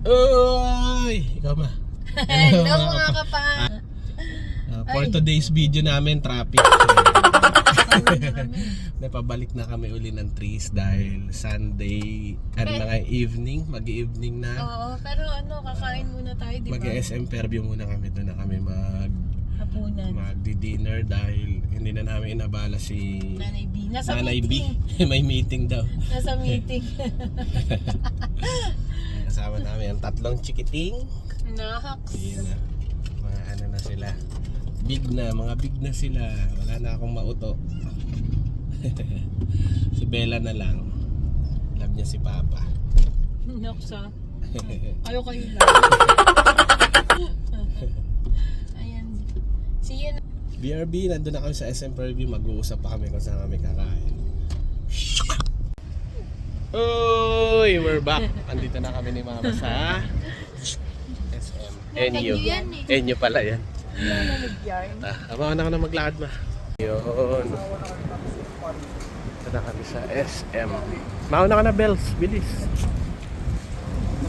Uy! Ikaw ma. Hello mga kapa. For today's video namin, traffic. Napabalik na kami uli ng trees dahil Sunday at mga evening, mag-evening na. Oo, pero kakain muna tayo, di ba? Mag-SM Fairview muna kami, doon na kami Hapunan. magdi-dinner dahil hindi na namin inabala si Nanay B. Nasa Nanay meeting. B. May meeting daw. Nasa meeting. Kasama namin ang tatlong chikiting. Nahaks. Yun na. Mga ano na sila. Mga big na sila. Wala na akong mauto. Si Bella na lang. Love niya si Papa. Naksa. Ayaw kayo lang. Ayan. See you. BRB, nandun na kami sa SM Fairview. Mag-uusap pa kami kung saan kami kakain. Uy, we're back. Andito na kami ni Mama sa SM. Enyo. Enyo pala yan. Abangan ako na maglakad ma. Yun. Ito na kami sa SM. Mauna ka na, Bells. Bilis.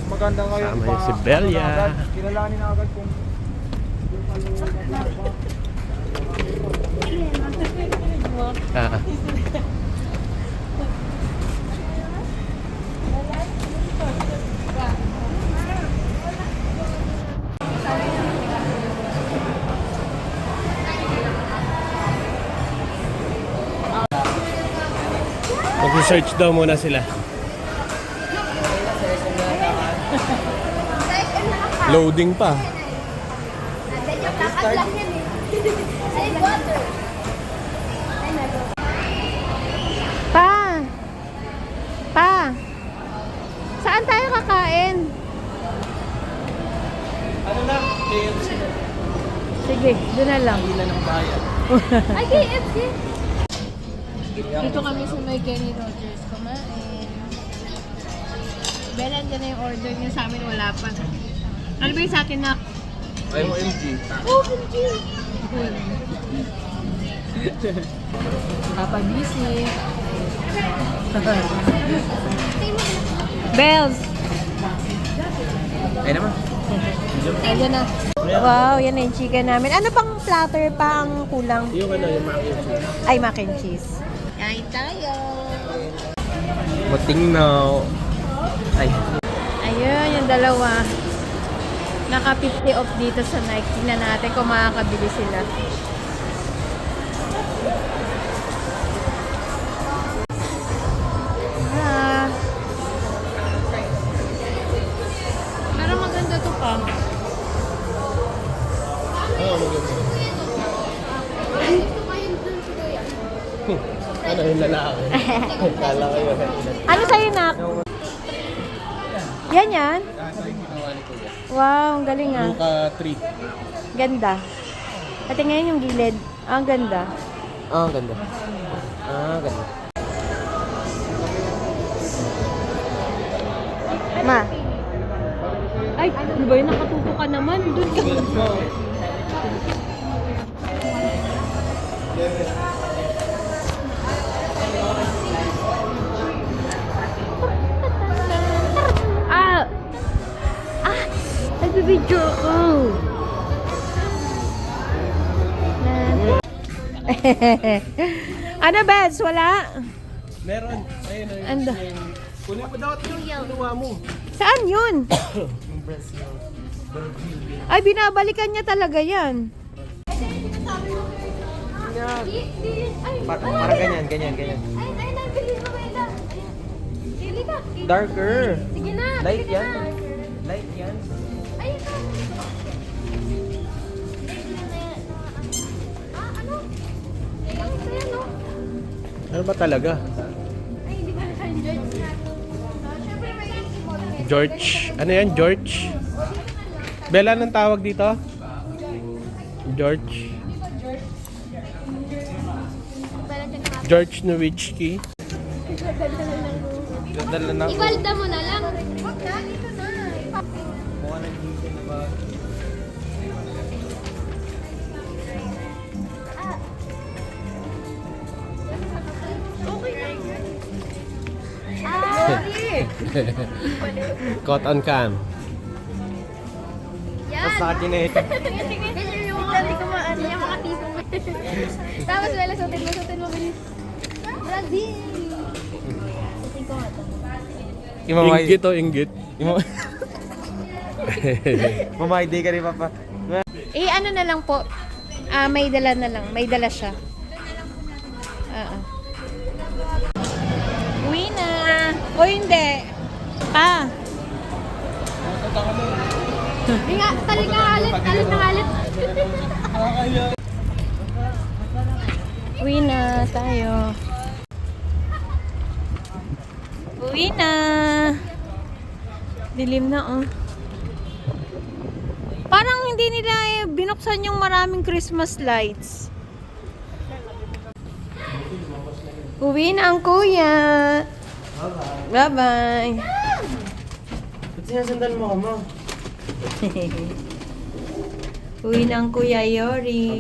Maganda kayo. Sama yung si Belia. Kilalanin na agad kung Ah. Mag-research daw muna sila. Loading pa. Pa! Saan tayo kakain? ano na, KFC. Sige, doon na lang. Ilan ang bayan. Ay, KFC! Dito kami sa may Kenny Rogers kumain. Bella, andyan na yung order niya. Sa amin wala pa. Ano ba yung sa atin na? OMG. OMG! Papa busy. Bells! Ay naman. Ayan na. Wow, yan na yung chicken namin. Ano pang platter pa ang kulang? Yung yung mac and cheese. Ay, mac and cheese. Kain tayo! Matingnaw. Ay. Ayun, yung dalawa. Naka 50 off dito sa Nike. Tingnan natin kung makakabili sila. Ah. Pero maganda to pa. Oo, maganda. Ano yung lalaki? Kala ko yun. Ano sa'yo, Nak? Yan yan? Wow, ang galing ah. Luka 3. Ganda. At ngayon yung gilid. Ah, ang ganda. Ah, ganda. Ah, ganda. Ma. Ay, ano ba yun? Nakatuto ka naman. Doon ka. Ah! Ah! Nagbibidyo ako. Ano, Beds? Wala? Meron. Ayun, ayun. Ando. Kunin mo daw yung kinuha mo. Saan yun? Ay, binabalikan niya talaga yan. Parang ganyan, ganyan. Ay, nabilis mo kayo lang. Pili ka. Darker. Sige na. Light pili ka yan. na. Light yan. Ay, ito. Ano? Ito yan, no? Ano ba talaga? Ay, hindi ba na George na? Siyempre, may model. George. Ano yan? George? Bella, anong tawag dito? George. George Nowitzki. Dala na. Ibalda mo na lang. Huwag na, dito na. Mukha na dito na ba? Okay na. Ah, Caught on cam. sa akin eh. Ganyan yung mga hindi ko maano yung mga tipong. Tapos wala, sutin mo, bilis. Brazil! Sutin ko nga to. Inggit o inggit. Mamay-day ka rin, Papa. Eh, ano na lang po. May dala na lang. May dala siya. Uwi na. O hindi. Pa. Hindi nga, talit na halit. Uwi na tayo. Uwi na. Dilim na, oh. Parang hindi nila binuksan yung maraming Christmas lights. Uwi na ang kuya. Bye-bye. Ba't sinasandan mo ako, Ma? Uwi na ang kuya Yori.